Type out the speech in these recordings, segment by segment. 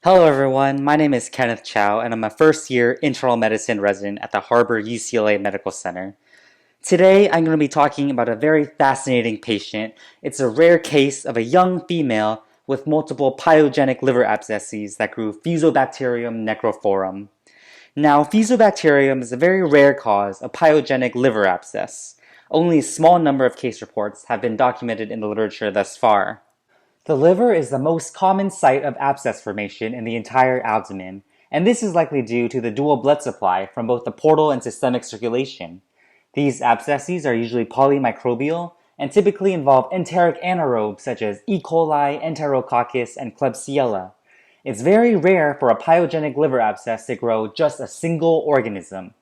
Hello everyone, my name is Kenneth Chow and I'm a first year internal medicine resident at the Harbor UCLA Medical Center. Today I'm going to be talking about a very fascinating patient. It's a rare case of a young female with multiple pyogenic liver abscesses that grew Fusobacterium necrophorum. Now, Fusobacterium is a very rare cause of pyogenic liver abscess. Only a small number of case reports have been documented in the literature thus far. The liver is the most common site of abscess formation in the entire abdomen, and this is likely due to the dual blood supply from both the portal and systemic circulation. These abscesses are usually polymicrobial and typically involve enteric anaerobes such as E. coli, Enterococcus, and Klebsiella. It's very rare for a pyogenic liver abscess to grow just a single organism.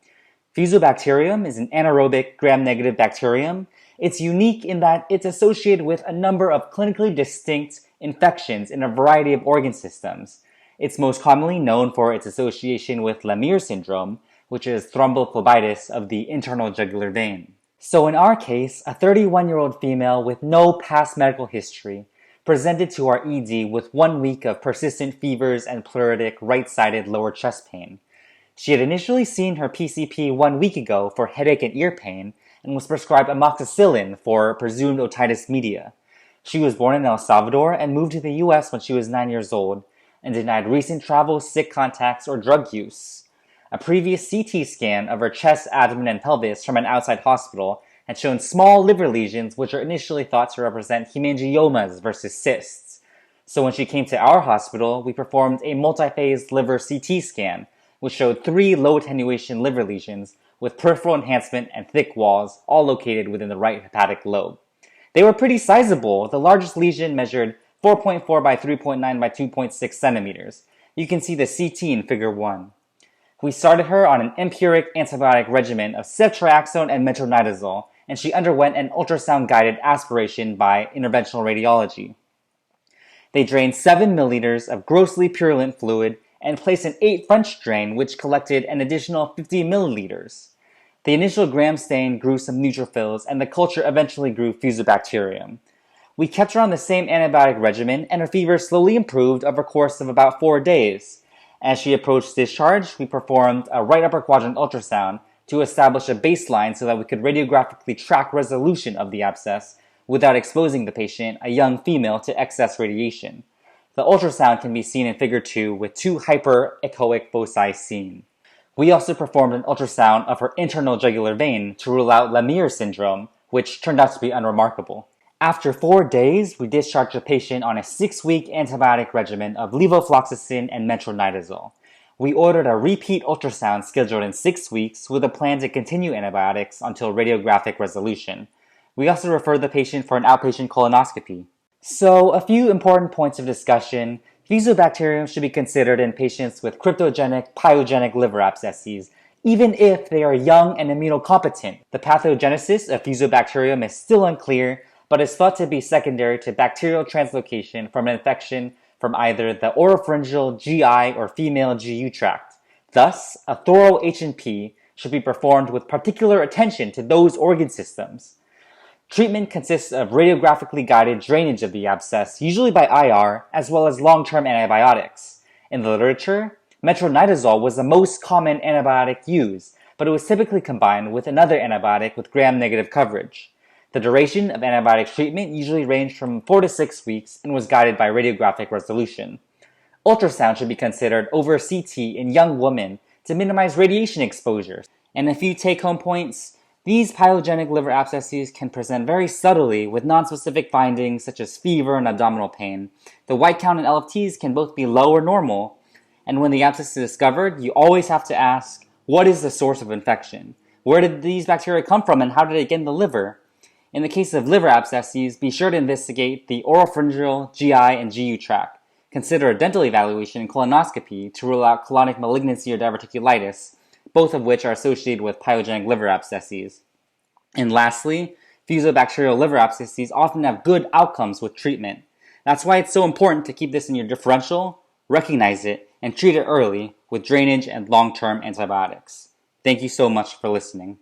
Fusobacterium is an anaerobic gram-negative bacterium. It's unique in that it's associated with a number of clinically distinct infections in a variety of organ systems. It's most commonly known for its association with Lemire syndrome, which is thrombophlebitis of the internal jugular vein. So in our case, a 31-year-old female with no past medical history presented to our ED with 1 week of persistent fevers and pleuritic right-sided lower chest pain. She had initially seen her PCP 1 week ago for headache and ear pain and was prescribed amoxicillin for presumed otitis media. She was born in El Salvador and moved to the US when she was 9 years old and denied recent travel, sick contacts, or drug use. A previous CT scan of her chest, abdomen, and pelvis from an outside hospital had shown small liver lesions which are initially thought to represent hemangiomas versus cysts. So when she came to our hospital, we performed a multi-phase liver CT scan, which showed 3 low attenuation liver lesions with peripheral enhancement and thick walls, all located within the right hepatic lobe. They were pretty sizable. The largest lesion measured 4.4 by 3.9 by 2.6 centimeters. You can see the CT in figure 1. We started her on an empiric antibiotic regimen of ceftriaxone and metronidazole, and she underwent an ultrasound-guided aspiration by interventional radiology. They drained 7 milliliters of grossly purulent fluid and placed an 8 French drain which collected an additional 50 milliliters. The initial gram stain grew some neutrophils and the culture eventually grew Fusobacterium. We kept her on the same antibiotic regimen and her fever slowly improved over a course of about 4 days. As she approached discharge, we performed a right upper quadrant ultrasound to establish a baseline so that we could radiographically track resolution of the abscess without exposing the patient, a young female, to excess radiation. The ultrasound can be seen in figure 2 with 2 hyperechoic foci seen. We also performed an ultrasound of her internal jugular vein to rule out Lemire syndrome, which turned out to be unremarkable. After 4 days, we discharged the patient on a 6-week antibiotic regimen of levofloxacin and metronidazole. We ordered a repeat ultrasound scheduled in 6 weeks with a plan to continue antibiotics until radiographic resolution. We also referred the patient for an outpatient colonoscopy. So, a few important points of discussion. Fusobacterium should be considered in patients with cryptogenic pyogenic liver abscesses, even if they are young and immunocompetent. The pathogenesis of Fusobacterium is still unclear, but is thought to be secondary to bacterial translocation from an infection from either the oropharyngeal, GI, or female GU tract. Thus, a thorough H&P should be performed with particular attention to those organ systems. Treatment consists of radiographically guided drainage of the abscess, usually by IR, as well as long-term antibiotics. In the literature, metronidazole was the most common antibiotic used, but it was typically combined with another antibiotic with gram-negative coverage. The duration of antibiotic treatment usually ranged from 4 to 6 weeks and was guided by radiographic resolution. Ultrasound should be considered over CT in young women to minimize radiation exposure. And a few take-home points. These pyogenic liver abscesses can present very subtly with nonspecific findings such as fever and abdominal pain. The white count and LFTs can both be low or normal. And when the abscess is discovered, you always have to ask, what is the source of infection? Where did these bacteria come from and how did it get in the liver? In the case of liver abscesses, be sure to investigate the oropharyngeal, GI, and GU tract. Consider a dental evaluation and colonoscopy to rule out colonic malignancy or diverticulitis, both of which are associated with pyogenic liver abscesses. And lastly, fusobacterial liver abscesses often have good outcomes with treatment. That's why it's so important to keep this in your differential, recognize it, and treat it early with drainage and long-term antibiotics. Thank you so much for listening.